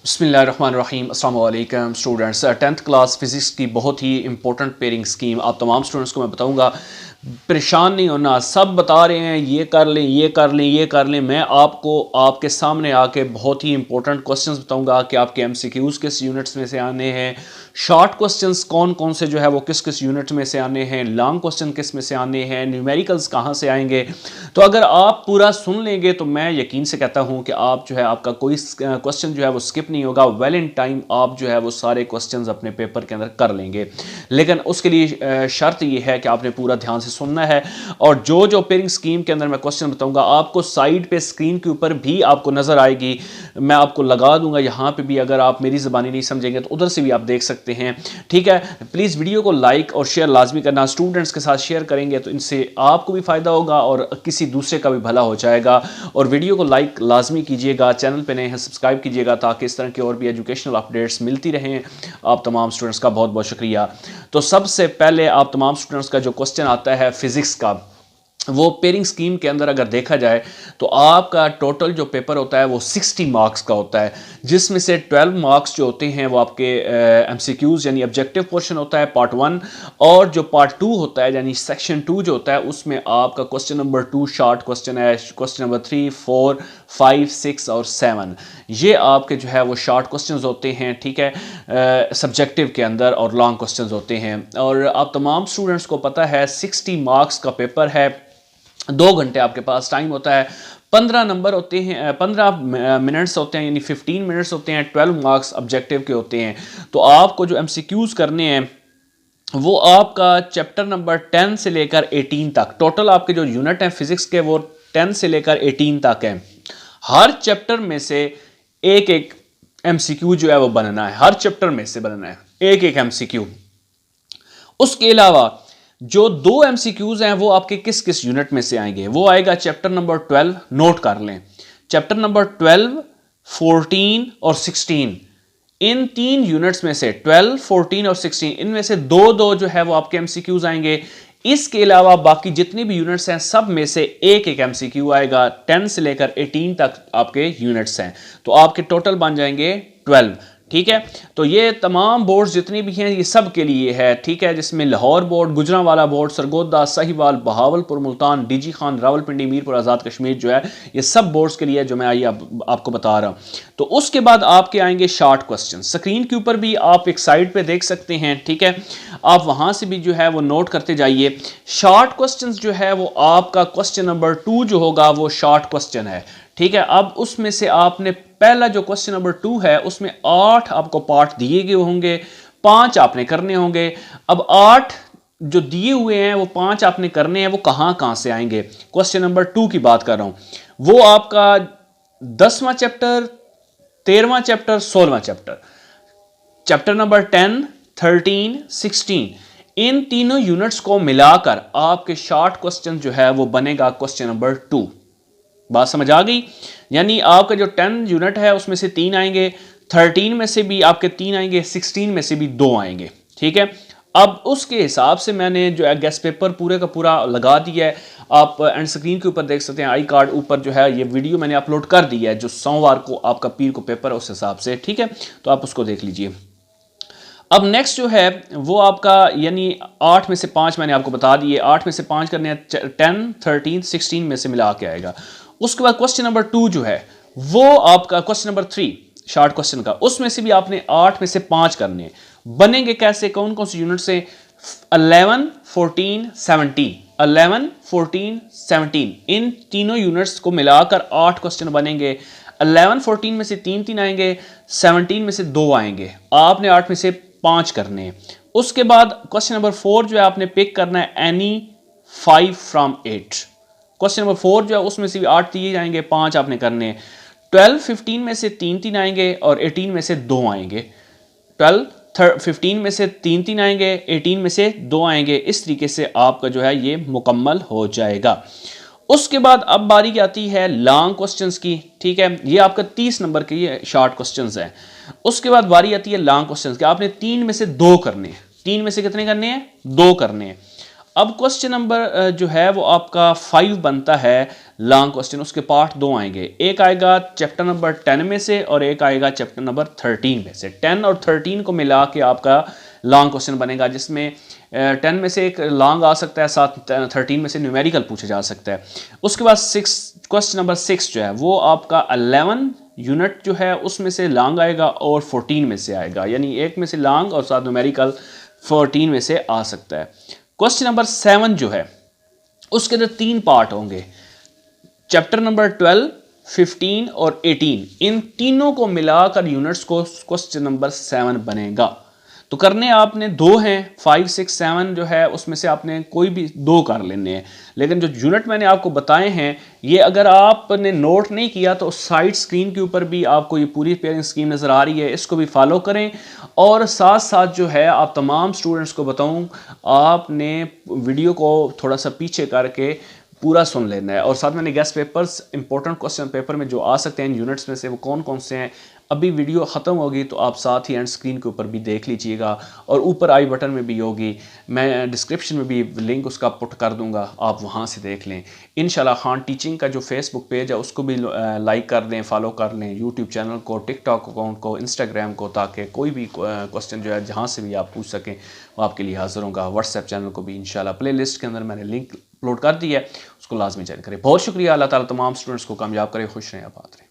बिस्मिल्लाहिर्रहमानिर्रहीम अस्सलाम वालेकुम स्टूडेंट्स। 10th क्लास फिज़िक्स की बहुत ही इंपॉर्टेंट पेयरिंग स्कीम आप तमाम स्टूडेंट्स को मैं बताऊंगा। परेशान नहीं होना, सब बता रहे हैं ये कर लें ये कर लें ये कर लें। मैं आपको आपके सामने आके बहुत ही इंपॉर्टेंट क्वेश्चंस बताऊंगा कि आपके एमसीक्यूज़ किस यूनिट्स में से आने हैं, शॉर्ट क्वेश्चंस कौन कौन से जो है वो किस किस यूनिट में से आने हैं, लॉन्ग क्वेश्चन किस में से आने हैं, न्यूमेरिकल्स कहाँ से आएंगे। तो अगर आप पूरा सुन लेंगे तो मैं यकीन से कहता हूँ कि आप जो है आपका कोई क्वेश्चन जो है वो स्किप नहीं होगा। वेल इन टाइम आप जो है वो सारे क्वेश्चंस अपने पेपर के अंदर कर लेंगे। लेकिन उसके लिए शर्त ये है कि आपने पूरा ध्यान से सुनना है। और जो जो पेयरिंग स्कीम के अंदर मैं क्वेश्चन बताऊंगा आपको साइड पे स्क्रीन के ऊपर भी आपको नजर आएगी, मैं आपको लगा दूंगा यहाँ पे भी। अगर आप मेरी ज़बानी नहीं समझेंगे तो उधर से भी आप देख सकते हैं, ठीक है। प्लीज़ वीडियो को लाइक और शेयर लाजमी करना, स्टूडेंट्स के साथ शेयर करेंगे तो इनसे आपको भी फ़ायदा होगा और किसी दूसरे का भी भला हो जाएगा। और वीडियो को लाइक लाजमी कीजिएगा, चैनल पे नए हैं सब्सक्राइब कीजिएगा ताकि इस तरह की और भी एजुकेशनल अपडेट्स मिलती रहें। आप तमाम स्टूडेंट्स का बहुत बहुत शुक्रिया। तो सबसे पहले आप तमाम स्टूडेंट्स का जो क्वेश्चन आता है फिज़िक्स का, वो पेयरिंग स्कीम के अंदर अगर देखा जाए तो आपका टोटल जो पेपर होता है वो 60 मार्क्स का होता है, जिसमें से 12 मार्क्स जो होते हैं वो आपके एमसीक्यूज़ यानी ऑब्जेक्टिव पोर्शन होता है पार्ट 1, और जो पार्ट 2 होता है यानी सेक्शन 2 जो होता है उसमें आपका क्वेश्चन नंबर 2 शॉर्ट क्वेश्चन है, क्वेश्चन नंबर 3, 4, 5, 6 और 7 ये आपके जो है वो शॉर्ट क्वेश्चंस होते हैं, ठीक है, सब्जेक्टिव के अंदर, और लॉन्ग क्वेश्चंस होते हैं। और आप तमाम स्टूडेंट्स को पता है 60 मार्क्स का पेपर है, 2 घंटे आपके पास टाइम होता है, 15 नंबर होते हैं, 15 मिनट्स होते हैं यानी 15 मिनट्स होते हैं, 12 मार्क्स ऑब्जेक्टिव के होते हैं। तो आपको जो एमसीक्यूज़ करने हैं वो आपका चैप्टर नंबर 10 से लेकर 18 तक, टोटल आपके जो यूनिट हैं फिजिक्स के वो 10 से लेकर 18 तक हैं। हर चैप्टर में से एक एक एमसीक्यू जो है वो बनना है, हर चैप्टर में से बनना है एक एक एमसीक्यू। उसके अलावा जो 2 एमसीक्यूज हैं वो आपके किस किस यूनिट में से आएंगे, वो आएगा चैप्टर नंबर 12, नोट कर लें, चैप्टर नंबर 12, 14 और 16, इन 3 यूनिट्स में से 12, 14 और 16 इनमें से 2-2 जो है वो आपके एमसीक्यूज आएंगे। इसके अलावा बाकी जितने भी यूनिट्स हैं सब में से एक एक एमसीक्यू आएगा। 10 से लेकर 18 तक आपके यूनिट्स हैं, तो आपके टोटल बन जाएंगे 12, ठीक है। तो ये तमाम बोर्ड्स जितनी भी हैं ये सब के लिए है, ठीक है, जिसमें Lahore board, Gujranwala board, Sargodha, Sahiwal, Bahawalpur, Multan, DG Khan, Rawalpindi, Mirpur, Azad Kashmir जो है ये सब बोर्ड्स के लिए जो मैं आइए आपको बता रहा हूँ। तो उसके बाद आपके आएंगे शॉर्ट क्वेश्चन, स्क्रीन के ऊपर भी आप एक साइड पे देख सकते हैं, ठीक है, आप वहाँ से भी जो है वो नोट करते जाइए। शॉर्ट क्वेश्चन जो है वो आपका क्वेश्चन नंबर 2 जो होगा वो शॉर्ट क्वेश्चन है, ठीक है। अब उसमें से आपने पहला जो क्वेश्चन नंबर 2 है उसमें 8 आपको पार्ट दिए गए होंगे, 5 आपने करने होंगे। अब 8 जो दिए हुए हैं वो 5 आपने करने हैं, वो कहां कहां से आएंगे। क्वेश्चन नंबर 2 की बात कर रहा हूं, वो आपका 10वां चैप्टर, 13वां चैप्टर, 16वां चैप्टर, चैप्टर नंबर 10, 13, 16, इन तीनों यूनिट्स को मिलाकर आपके शॉर्ट क्वेश्चन जो है वो बनेगा क्वेश्चन नंबर 2। बात समझ आ गई? यानी आपका जो 10 यूनिट है उसमें से 3 आएंगे, 13 में से भी आपके 3 आएंगे, 16 में से भी 2 आएंगे, ठीक है। अब उसके हिसाब से मैंने जो है गेस्ट पेपर पूरे का पूरा लगा दिया है। आप एंड स्क्रीन के ऊपर देख सकते हैं, आई कार्ड ऊपर जो है ये वीडियो मैंने अपलोड कर दिया है, जो सोमवार को आपका पीर को पेपर है उस हिसाब से, ठीक है, तो आप उसको देख लीजिए। अब नेक्स्ट जो है वो आपका यानी 8 में से 5 मैंने आपको बता दिए, 8 में से 5 करने हैं, 10, 13, 16 में से मिला के आएगा। उसके बाद क्वेश्चन नंबर 2 जो है वो आपका क्वेश्चन नंबर 3 शॉर्ट क्वेश्चन का, उसमें से भी आपने 8 में से 5 करने हैं। बनेंगे कैसे, कौन कौन से यूनिट से, 11, 14, 17, 11, 14, 17, इन तीनों यूनिट्स को मिलाकर 8 क्वेश्चन बनेंगे। 11, 14 में से 3 आएंगे, 17 में से 2 आएंगे, आपने 8 में से 5 करने हैं। उसके बाद क्वेश्चन नंबर 4 जो है आपने पिक करना है एनी 5 फ्रॉम 8, क्वेश्चन नंबर 4 जो है उसमें से भी 8 दिए जाएंगे, 5 आपने करने हैं। 12, 15 में से 3 आएंगे और 18 में से 2 आएंगे। 12, 15 में से 3 आएंगे, 18 में से 2 आएंगे। इस तरीके से आपका जो है ये मुकम्मल हो जाएगा। उसके बाद अब बारी आती है लॉन्ग क्वेश्चंस की, ठीक है, ये आपका 30 नंबर के ये शॉर्ट क्वेश्चंस हैं। उसके बाद बारी आती है लॉन्ग क्वेश्चंस की, आपने 3 में से 2 करने हैं, 3 में से कितने करने हैं, 2 करने हैं। अब क्वेश्चन नंबर जो है वो आपका 5 बनता है लॉन्ग क्वेश्चन, उसके पार्ट 2 आएंगे। एक आएगा चैप्टर नंबर 10 में से और एक आएगा चैप्टर नंबर 13 में से। 10 और 13 को मिला के आपका लॉन्ग क्वेश्चन बनेगा, जिसमें 10 में से एक लॉन्ग आ सकता है, साथ 13 में से न्यूमेरिकल पूछा जा सकता है। उसके बाद क्वेश्चन नंबर 6 जो है वो आपका 11 यूनिट जो है उसमें से लॉन्ग आएगा और 14 में से आएगा, यानी एक में से लॉन्ग और साथ न्यूमेरिकल 14 में से आ सकता है। क्वेश्चन नंबर 7 जो है उसके अंदर 3 पार्ट होंगे, चैप्टर नंबर 12, 15 और 18, इन तीनों को मिलाकर यूनिट्स को क्वेश्चन नंबर 7 बनेगा। तो करने आपने 2 हैं, 5, 6, 7 जो है उसमें से आपने कोई भी 2 कर लेने हैं, लेकिन जो यूनिट मैंने आपको बताए हैं ये अगर आपने नोट नहीं किया तो साइड स्क्रीन के ऊपर भी आपको ये पूरी पेयरिंग स्कीम नज़र आ रही है, इसको भी फॉलो करें। और साथ साथ जो है आप तमाम स्टूडेंट्स को बताऊं, आपने वीडियो को थोड़ा सा पीछे करके पूरा सुन लेना है। और साथ मैंने guest papers, important question paper में जो आ सकते हैं इन यूनिट्स में से वो कौन कौन से हैं, अभी वीडियो ख़त्म होगी तो आप साथ ही एंड स्क्रीन के ऊपर भी देख लीजिएगा, और ऊपर आई बटन में भी होगी, मैं डिस्क्रिप्शन में भी लिंक उसका पुट कर दूंगा, आप वहाँ से देख लें। इंशाल्लाह खान टीचिंग का जो फेसबुक पेज है उसको भी लाइक कर दें, फॉलो कर लें, यूट्यूब चैनल को, टिकटॉक अकाउंट को, इंस्टाग्राम को, ताकि कोई भी क्वेश्चन जो है जहाँ से भी आप पूछ सकें वो आपके लिए हाजिर होगा। व्हाट्सएप चैनल को भी इंशाल्लाह प्ले लिस्ट के अंदर मैंने लिंक अपलोड कर दी है, उसको लाजमी ज्वाइन करें। बहुत शुक्रिया। अल्लाह ताला तमाम स्टूडेंट्स को कामयाब करे, खुश रहें, आबाद रहें।